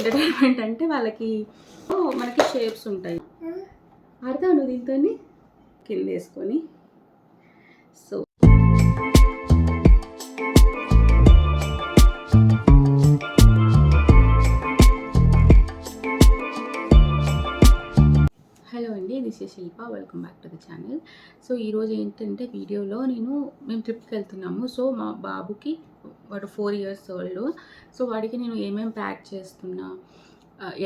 Entertainment అంటే వాళ్ళకి మనకి షేప్స్ ఉంటాయి. ఆడతావు నువ్వు దీంతో కింద వేసుకొని. సో హలో అండి, this is Shilpa. Welcome back to the channel. So ఈరోజు ఏంటంటే వీడియోలో మేము ట్రిప్కి వెళ్తున్నాము. సో మా బాబుకి వాడు 4 years ఓల్డ్. సో వాడికి నేను ఏమేమి ప్యాక్ చేస్తున్నా,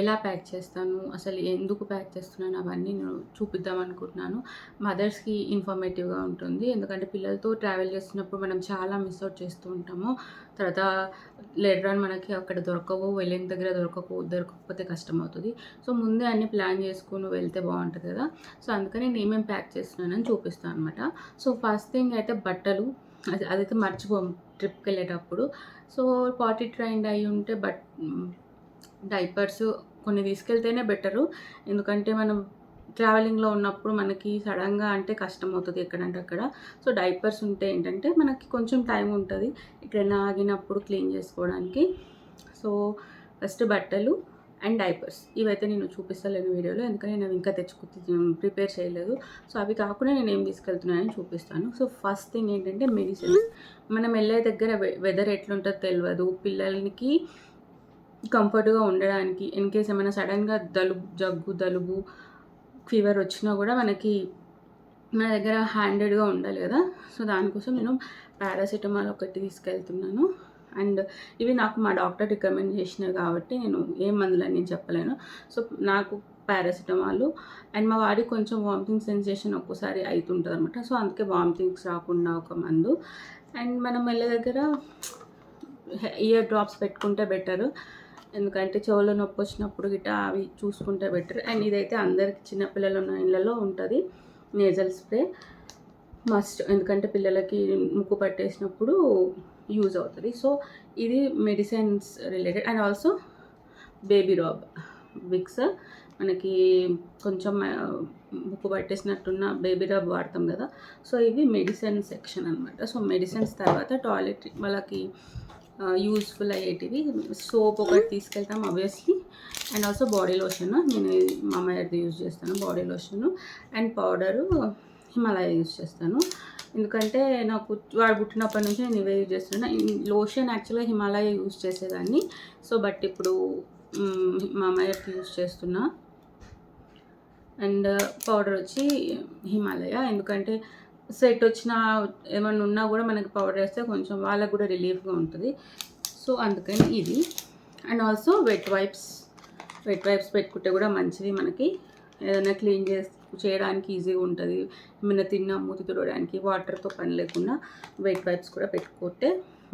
ఎలా ప్యాక్ చేస్తాను, అసలు ఎందుకు ప్యాక్ చేస్తున్నాను అవన్నీ నేను చూపిద్దాం అనుకుంటున్నాను. మదర్స్కి ఇన్ఫర్మేటివ్గా ఉంటుంది, ఎందుకంటే పిల్లలతో ట్రావెల్ చేస్తున్నప్పుడు మనం చాలా మిస్ అవుట్ చేస్తూ ఉంటాము. తర్వాత లేటర్ ఆన్ మనకి అక్కడ దొరకవు, వెళ్ళిన దగ్గర దొరకకపోతే కష్టం అవుతుంది. సో ముందే అన్ని ప్లాన్ చేసుకుని వెళ్తే బాగుంటుంది కదా. సో అందుకని నేను ఏమేమి ప్యాక్ చేస్తున్నానని చూపిస్తాను అనమాట. సో ఫస్ట్ థింగ్ అయితే బట్టలు, అదైతే మర్చిపోము ట్రిప్కి వెళ్ళేటప్పుడు. సో పార్టీ ట్రైండ్ అయి ఉంటే డైపర్స్ కొన్ని తీసుకెళ్తేనే బెటరు, ఎందుకంటే మనం ట్రావెలింగ్లో ఉన్నప్పుడు మనకి సడన్గా అంటే కష్టం అవుతుంది ఎక్కడంటే అక్కడ. సో డైపర్స్ ఉంటే ఏంటంటే మనకి కొంచెం టైం ఉంటుంది ఎక్కడైనా ఆగినప్పుడు క్లీన్ చేసుకోవడానికి. సో ఫస్ట్ బట్టలు అండ్ డైపర్స్ ఇవైతే నేను చూపిస్తలేను వీడియోలో, ఎందుకంటే నేను ఇంకా ప్రిపేర్ చేయలేదు. సో అవి కాకుండా నేను ఏం తీసుకెళ్తున్నానని చూపిస్తాను. సో ఫస్ట్ థింగ్ ఏంటంటే మెడిసిన్స్. మనం వెళ్ళే దగ్గర వెదర్ ఎట్లుంటుందో తెలియదు, పిల్లలకి కంఫర్ట్గా ఉండడానికి ఇన్ కేస్ ఏమైనా సడన్గా జలుబు ఫీవర్ వచ్చినా కూడా మనకి మన దగ్గర హ్యాండెడ్గా ఉండాలి కదా. సో దానికోసం నేను పారాసిటమాల్ ఒకటి తీసుకెళ్తున్నాను. అండ్ ఇవి నాకు మా డాక్టర్ రికమెండ్ చేసినవి కాబట్టి నేను ఏం మందులని నేను చెప్పలేను. సో నాకు పారాసిటమాల్ అండ్ మా వాడికి కొంచెం వామిటింగ్ సెన్సేషన్ ఒక్కోసారి అవుతుంటుంది అనమాట. సో అందుకే వామిటింగ్స్ రాకుండా ఒక మందు. అండ్ మనం వెళ్ళే దగ్గర ఇయర్ డ్రాప్స్ పెట్టుకుంటే బెటరు, ఎందుకంటే చెవులో నొప్పి వచ్చినప్పుడు గిట్ట అవి చూసుకుంటే బెటర్. అండ్ ఇదైతే అందరికి చిన్నపిల్లలు ఉన్న ఇళ్ళలో ఉంటుంది, నేజల్ స్ప్రే మస్ట్, ఎందుకంటే పిల్లలకి ముక్కు పట్టేసినప్పుడు యూజ్ అవుతుంది. సో ఇది medicines related. And also baby rub Vicks, మనకి కొంచెం ముక్కు పట్టేసినట్టున్న బేబీ రాబ్ వాడతాం కదా. సో ఇవి మెడిసిన్ సెక్షన్ అనమాట. సో మెడిసిన్స్ తర్వాత టాయిలెట్ వాళ్ళకి యూస్ఫుల్ అయ్యేటివి సోప్ ఒకటి తీసుకెళ్తాం obviously. And also body lotion, నేను మామయ్యది యూజ్ చేస్తాను body lotion. And powder Himalaya use చేస్తాను, ఎందుకంటే నాకు వాడు పుట్టినప్పటి నుంచి నేను ఇవే యూజ్ చేస్తున్నాను. లోషన్ యాక్చువల్గా హిమాలయ యూజ్ చేసేదాన్ని, సో బట్ ఇప్పుడు మామయ్యకి యూజ్ చేస్తున్నా. అండ్ పౌడర్ వచ్చి హిమాలయ, ఎందుకంటే సెట్ వచ్చినా ఏమన్నా ఉన్నా కూడా మనకి పౌడర్ వేస్తే కొంచెం వాళ్ళకు కూడా రిలీఫ్గా ఉంటుంది. సో అందుకని ఇది. అండ్ ఆల్సో వెట్ వైప్స్ పెట్టుకుంటే కూడా మంచిది, మనకి ఏదైనా క్లీన్ చేయడానికి ఈజీగా ఉంటుంది. ఏమైనా తిన్నా మూతి తుడవడానికి వాటర్తో పని లేకుండా వెట్ వైప్స్ కూడా పెట్టుకుంటే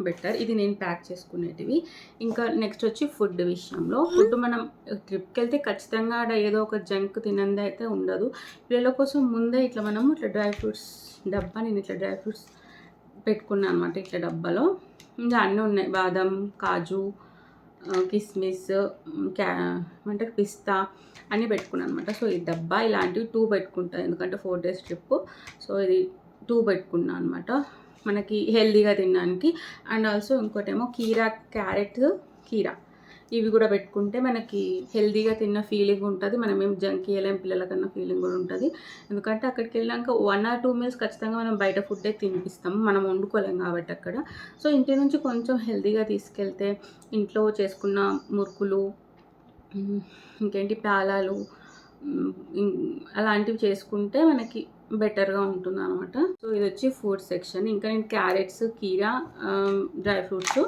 బెటర్. ఇది నేను ప్యాక్ చేసుకునేటివి. ఇంకా నెక్స్ట్ వచ్చి ఫుడ్ విషయంలో, ఫుడ్ మనం ట్రిప్కి వెళ్తే ఖచ్చితంగా ఏదో ఒక జంక్ తినంది అయితే ఉండదు. పిల్లల కోసం ముందే ఇట్లా మనము ఇట్లా డ్రై ఫ్రూట్స్ డబ్బా, నేను ఇట్లా డ్రై ఫ్రూట్స్ పెట్టుకున్నాను అనమాట. ఇట్లా డబ్బాలో ఇంకా అన్నీ ఉన్నాయి, బాదం, కాజు, కిస్మిస్, ఏమంటారు పిస్తా అన్నీ పెట్టుకున్నాను అనమాట. సో ఈ డబ్బా ఇలాంటివి 2 పెట్టుకుంటాను, ఎందుకంటే 4 days ట్రిప్. సో ఇది 2 పెట్టుకున్నాను అనమాట మనకి హెల్తీగా తినడానికి. అండ్ ఆల్సో ఇంకోటేమో క్యారెట్ కీరా, ఇవి కూడా పెట్టుకుంటే మనకి హెల్తీగా తిన్న ఫీలింగ్ ఉంటుంది. మనం ఏం జంక్ ఇవ్వలేం పిల్లలకన్నా ఫీలింగ్ కూడా ఉంటుంది, ఎందుకంటే అక్కడికి వెళ్ళాక 1 or 2 meals ఖచ్చితంగా మనం బయట ఫుడ్డే తినిపిస్తాము, మనం వండుకోలేం కాబట్టి అక్కడ. సో ఇంటి నుంచి కొంచెం హెల్తీగా తీసుకెళ్తే ఇంట్లో చేసుకున్న మురుకులు, ఇంకేంటి ప్యాలాలు అలాంటివి చేసుకుంటే మనకి బెటర్గా ఉంటుంది అనమాట. సో ఇది వచ్చి ఫుడ్ సెక్షన్. ఇంకా నేను క్యారెట్స్, కీరా, డ్రై ఫ్రూట్స్,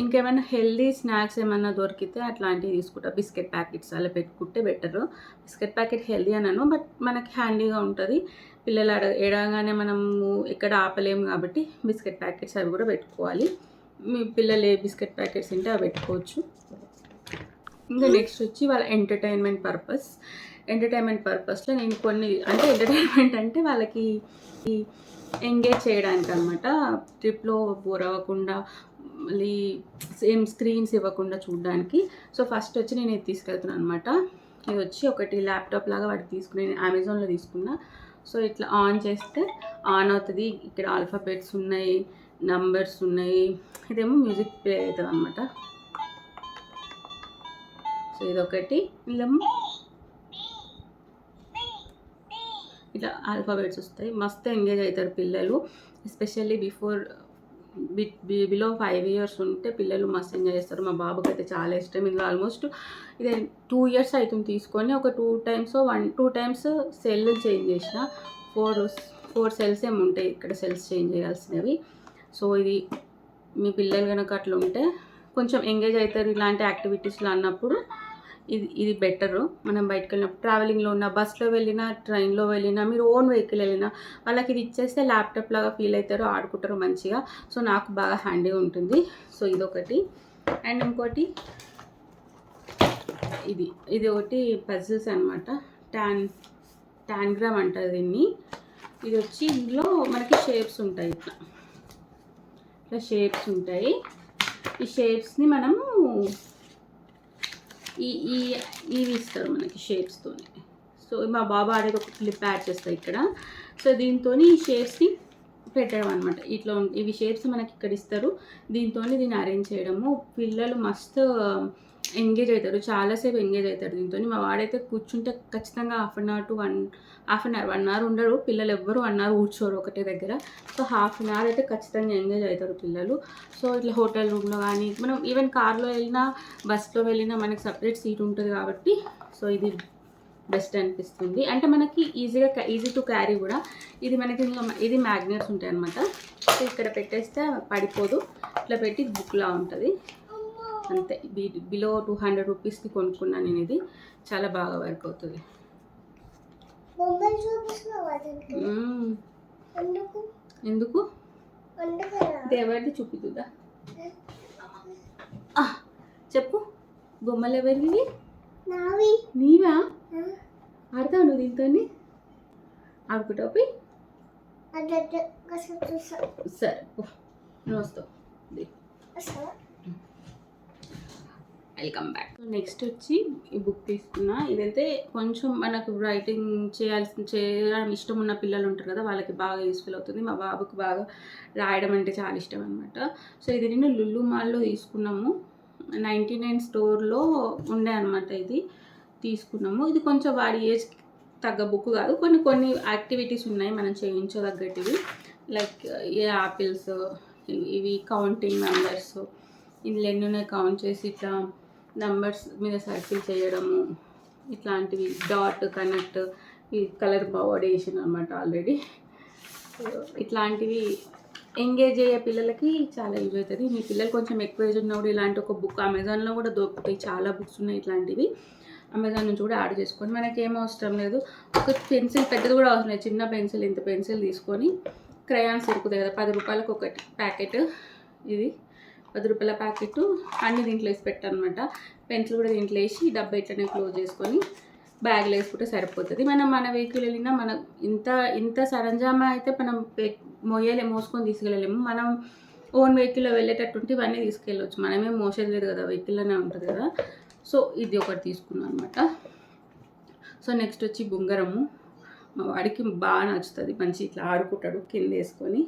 ఇంకేమైనా హెల్దీ స్నాక్స్ ఏమైనా దొరికితే అట్లాంటివి తీసుకుంటా. బిస్కెట్ ప్యాకెట్స్ అలా పెట్టుకుంటే బెటరు. బిస్కెట్ ప్యాకెట్ హెల్దీ అన్నాను, బట్ మనకి హ్యాండీగా ఉంటుంది. పిల్లలు ఎడగానే మనము ఎక్కడ ఆపలేము కాబట్టి బిస్కెట్ ప్యాకెట్స్ అవి కూడా పెట్టుకోవాలి. మీ పిల్లలు ఏ బిస్కెట్ ప్యాకెట్స్ తింటే అవి పెట్టుకోవచ్చు. ఇంకా నెక్స్ట్ వచ్చి వాళ్ళ ఎంటర్టైన్మెంట్ పర్పస్లో నేను కొన్ని, అంటే ఎంటర్టైన్మెంట్ అంటే వాళ్ళకి ఎంగేజ్ చేయడానికి అనమాట. ట్రిప్లో బోర్ అవ్వకుండా, మళ్ళీ సేమ్ స్క్రీన్స్ ఇవ్వకుండా చూడడానికి. సో ఫస్ట్ వచ్చి నేను ఇది తీసుకెళ్తున్నాను అనమాట. ఇది వచ్చి ఒకటి ల్యాప్టాప్ లాగా వాటికి తీసుకుని నేను అమెజాన్లో తీసుకున్నా. సో ఇట్లా ఆన్ చేస్తే ఆన్ అవుతుంది. ఇక్కడ ఆల్ఫాబెట్స్ ఉన్నాయి, నంబర్స్ ఉన్నాయి, ఇదేమో మ్యూజిక్ ప్లే అవుతుంది అనమాట. సో ఇదొకటి. ఇలా ఇట్లా ఆల్ఫాబెట్స్ వస్తాయి. మస్తు ఎంగేజ్ అవుతారు పిల్లలు, ఎస్పెషల్లీ బిలో 5 years ఉంటే పిల్లలు మస్తు ఎంజాయ్ చేస్తారు. మా బాబుకి అయితే చాలా ఇష్టం. ఇది ఆల్మోస్ట్ ఇది 2 years అవుతుంది తీసుకొని. ఒక 2 times సెల్ చేంజ్ చేసిన. 4 cells ఏమి ఉంటాయి ఇక్కడ, సెల్స్ చేంజ్ చేయాల్సినవి. సో ఇది మీ పిల్లలు కనుక అట్లా ఉంటే కొంచెం ఎంగేజ్ అవుతారు ఇలాంటి యాక్టివిటీస్లో అన్నప్పుడు ఇది బెటరు. మనం బయటకు వెళ్ళినప్పుడు, ట్రావెలింగ్లో ఉన్న, బస్లో వెళ్ళినా, ట్రైన్లో వెళ్ళినా, మీరు ఓన్ వెహికల్ వెళ్ళినా వాళ్ళకి ఇది ఇచ్చేస్తే ల్యాప్టాప్ లాగా ఫీల్ అవుతారు, ఆడుకుంటారు మంచిగా. సో నాకు బాగా హ్యాండీగా ఉంటుంది. సో ఇదొకటి. అండ్ ఇంకోటి ఇది ఒకటి పజిల్స్ అనమాట. టాన్గ్రామ్ అంటారు దీన్ని. ఇది వచ్చి ఇందులో మనకి షేప్స్ ఉంటాయి, ఇట్లా షేప్స్ ఉంటాయి. ఈ షేప్స్ని మనము ఇవి ఇస్తారు మనకి షేప్స్తో. సో మా బాబా ఆడేది ఒక క్లిప్ యాడ్ చేస్తాయి ఇక్కడ. సో దీంతో ఈ షేప్స్ని పెట్టడం అనమాట. ఇట్లా ఇవి షేప్స్ మనకి ఇక్కడ ఇస్తారు. దీంతో దీన్ని అరేంజ్ చేయడము. పిల్లలు మస్తు ఎంగేజ్ అవుతారు, చాలాసేపు ఎంగేజ్ అవుతారు దీంతో. మా వాడైతే కూర్చుంటే ఖచ్చితంగా హాఫ్ అన్ అవర్ 1 hour ఉండరు పిల్లలు, ఎవ్వరు 1 hour కూర్చోరు ఒకటే దగ్గర. సో ½ an hour అయితే ఖచ్చితంగా ఎంగేజ్ అవుతారు పిల్లలు. సో ఇట్లా హోటల్ రూమ్లో కానీ, మనం ఈవెన్ కార్లో వెళ్ళినా, బస్లో వెళ్ళినా మనకి సపరేట్ సీట్ ఉంటుంది కాబట్టి సో ఇది బెస్ట్ అనిపిస్తుంది. అంటే మనకి ఈజీ టు క్యారీ కూడా. ఇది మనకి ఇది మ్యాగ్నెట్స్ ఉంటాయి అనమాట. సో ఇక్కడ పెట్టేస్తే పడిపోదు. ఇట్లా పెట్టి బుక్లా ఉంటుంది అంతే. బిలో 200 రూపీస్కి కొనుక్కున్నాను నేను. ఇది చాలా బాగా వర్క్ అవుతుంది. ఎందుకు ఎవరిది చూపిద్దా చెప్పు. బొమ్మలు ఎవరివి? నీవా? ఆడతావు నువ్వు దీంతో? ఆడుకుంటావు. సరే నువ్వు వస్తావు. Welcome back. నెక్స్ట్ వచ్చి ఈ బుక్ తీసుకున్నా. ఇదైతే కొంచెం మనకు రైటింగ్ చేయడం ఇష్టం ఉన్న పిల్లలు ఉంటారు కదా, వాళ్ళకి బాగా యూస్ఫుల్ అవుతుంది. మా బాబుకి బాగా రాయడం అంటే చాలా ఇష్టం అనమాట. సో ఇది నేను లులు మాల్లో తీసుకున్నాము. 99 స్టోర్లో ఉండే అనమాట. ఇది తీసుకున్నాము. ఇది కొంచెం వాడి ఏజ్ తగ్గ బుక్ కాదు. కొన్ని యాక్టివిటీస్ ఉన్నాయి మనం చేయించదగ్గటివి. లైక్ యాపిల్స్, ఇవి కౌంటింగ్ నంబర్స్, ఇందులో ఎన్ని ఉన్నాయి కౌంట్ చేసి ఇట్లా నంబర్స్ మీద సర్కిల్ చేయడము, ఇట్లాంటివి. డాట్, కనెక్ట్, ఈ కలర్ కోఆర్డినేషన్ అనమాట ఆల్రెడీ. ఇట్లాంటివి ఎంగేజ్ అయ్యే పిల్లలకి చాలా యూజ్ అవుతుంది. మీ పిల్లలు కొంచెం ఎక్కువ ఏజ్ ఉన్నప్పుడు ఇలాంటి ఒక బుక్ అమెజాన్లో కూడా దొరుకుతాయి, చాలా బుక్స్ ఉన్నాయి ఇట్లాంటివి. అమెజాన్ నుంచి కూడా ఆర్డర్ చేసుకొని, మనకి ఏం అవసరం లేదు. ఒక పెన్సిల్ పెద్దది కూడా అవసరం లేదు, చిన్న పెన్సిల్, ఇంత పెన్సిల్ తీసుకొని, క్రయాన్స్ దొరుకుతాయి కదా 10 రూపాయలకు ఒకటి ప్యాకెట్. ఇది 10 రూపాయల ప్యాకెట్. అన్ని దీంట్లో వేసి పెట్టానమాట. పెన్సిల్ కూడా దీంట్లో వేసి డబ్బా ఇట్లనే క్లోజ్ చేసుకొని బ్యాగ్లో వేసుకుంటే సరిపోతుంది. మన వెహికల్ వెళ్ళినా ఇంత సరంజామా అయితే మనం మోసుకొని తీసుకెళ్ళలేము. మనం ఓన్ వెహికల్లో వెళ్ళేటట్టుంటే ఇవన్నీ తీసుకెళ్ళవచ్చు. మనమేం మోసేది లేదు కదా, వెహికల్లోనే ఉంటుంది కదా. సో ఇది ఒకటి తీసుకున్నాను అనమాట. సో నెక్స్ట్ వచ్చి బొంగరము. మా వాడికి బాగా నచ్చుతుంది, మంచి ఇట్లా ఆడుకుంటాడు కింద వేసుకొని.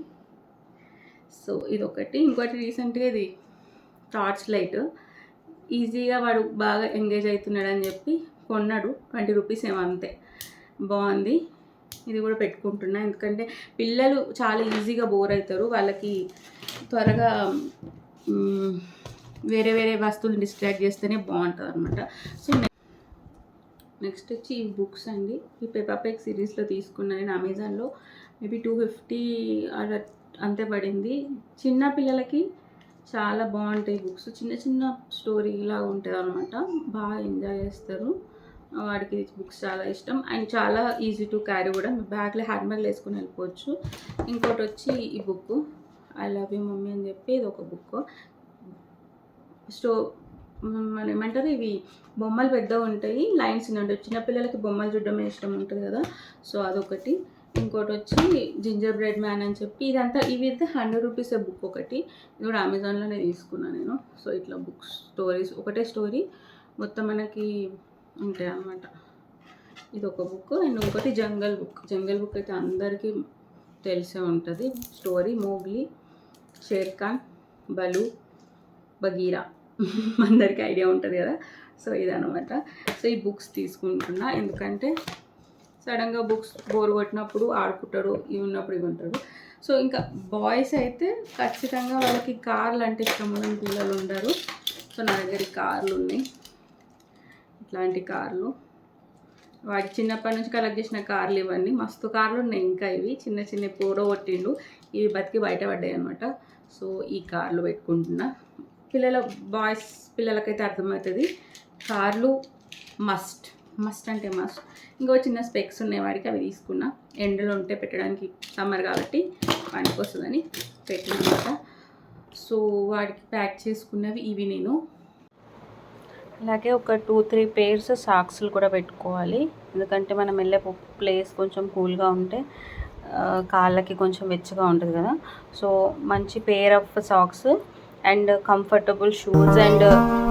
సో ఇదొకటి. ఇంకోటి రీసెంట్గా ఇది టార్చ్ లైట్. ఈజీగా వాడు బాగా ఎంగేజ్ అవుతున్నాడు అని చెప్పి కొన్నాడు. 20 రూపీస్ ఏమో అంతే. బాగుంది. ఇది కూడా పెట్టుకుంటున్నా, ఎందుకంటే పిల్లలు చాలా ఈజీగా బోర్ అవుతారు. వాళ్ళకి త్వరగా వేరే వస్తువులు డిస్ట్రాక్ట్ చేస్తేనే బాగుంటుంది అనమాట. సో నెక్స్ట్ వచ్చి ఈ బుక్స్ అండి. ఈ పెప్పా పిగ్ సిరీస్లో తీసుకున్నాను నేను అమెజాన్లో. మేబీ 250 అంతే పడింది. చిన్న పిల్లలకి చాలా బాగుంటాయి బుక్స్. చిన్న స్టోరీ లాగా ఉంటుంది అనమాట. బాగా ఎంజాయ్ చేస్తారు. వాడికి బుక్స్ చాలా ఇష్టం. అండ్ చాలా ఈజీ టు క్యారీ కూడా. బ్యాగ్లో హ్యాండ్ బ్యాగ్లో వేసుకొని వెళ్ళిపోవచ్చు. ఇంకోటి వచ్చి ఈ book I love you mummy అని చెప్పి, ఇది ఒక బుక్. మన ఏమంటారు, ఇవి బొమ్మలు పెద్దగా ఉంటాయి, లైన్స్ ఉంటాయి. చిన్నపిల్లలకి బొమ్మలు చూడడమే ఇష్టం ఉంటుంది కదా. సో అదొకటి. ఇంకోటి వచ్చి జింజర్ బ్రెడ్ మ్యాన్ అని చెప్పి, ఇవి అయితే 100 రూపీస్ బుక్ ఒకటి. ఇది కూడా అమెజాన్లోనే తీసుకున్నాను నేను. సో ఇట్లా బుక్స్, స్టోరీస్, ఒకటే స్టోరీ మొత్తం మనకి ఉంటాయి అన్నమాట. ఇది ఒక బుక్. అండ్ ఇంకోటి జంగల్ బుక్ అయితే అందరికీ తెలిసే ఉంటుంది. స్టోరీ మోగ్లీ, షేర్ ఖాన్, బలు, బగీరా అందరికీ ఐడియా ఉంటుంది కదా. సో ఇదనమాట. సో ఈ బుక్స్ తీసుకుంటున్నా ఎందుకంటే సడన్గా బుక్స్ బోర్ కొట్టినప్పుడు ఆడుకుంటాడు, ఇవి ఉన్నప్పుడు ఇవి ఉంటాడు. సో ఇంకా బాయ్స్ అయితే ఖచ్చితంగా వాళ్ళకి కార్లు అంటే ఇష్టం ఉన్న పిల్లలు ఉండరు. సో నా దగ్గర కార్లు ఉన్నాయి, ఇట్లాంటి కార్లు. వాడి చిన్నప్పటి నుంచి కలెక్ట్ చేసిన కార్లు ఇవన్నీ, మస్తు కార్లు ఉన్నాయి. ఇంకా ఇవి చిన్న చిన్న పూర కొట్టిండు, ఇవి బతికి బయటపడ్డాయి అనమాట. సో ఈ కార్లు పెట్టుకుంటున్నా. బాయ్స్ పిల్లలకైతే అర్థమవుతుంది, కార్లు మస్ట్ అంటే మస్ట్. ఇంకో చిన్న స్పెక్స్ ఉన్నాయి వాడికి, అవి తీసుకున్నా. ఎండలో ఉంటే పెట్టడానికి, సమ్మర్ కాబట్టి వాడికి వస్తుందని పెట్టినమాట. సో వాడికి ప్యాక్ చేసుకున్నవి ఇవి నేను. అలాగే ఒక 2-3 పేర్స్ సాక్స్లు కూడా పెట్టుకోవాలి, ఎందుకంటే మనం వెళ్ళే ప్లేస్ కొంచెం కూల్గా ఉంటే కాళ్ళకి కొంచెం వెచ్చగా ఉంటుంది కదా. సో మంచి pair of socks and comfortable shoes and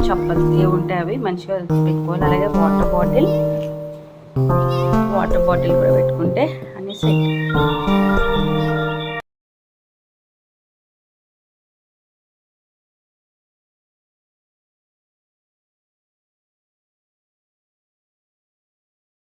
chappals ఏవి ఉంటాయి అవి మంచిగా పెట్టుకోవాలి. అలాగే వాటర్ బాటిల్ కూడా పెట్టుకుంటే అన్నీ సెట్.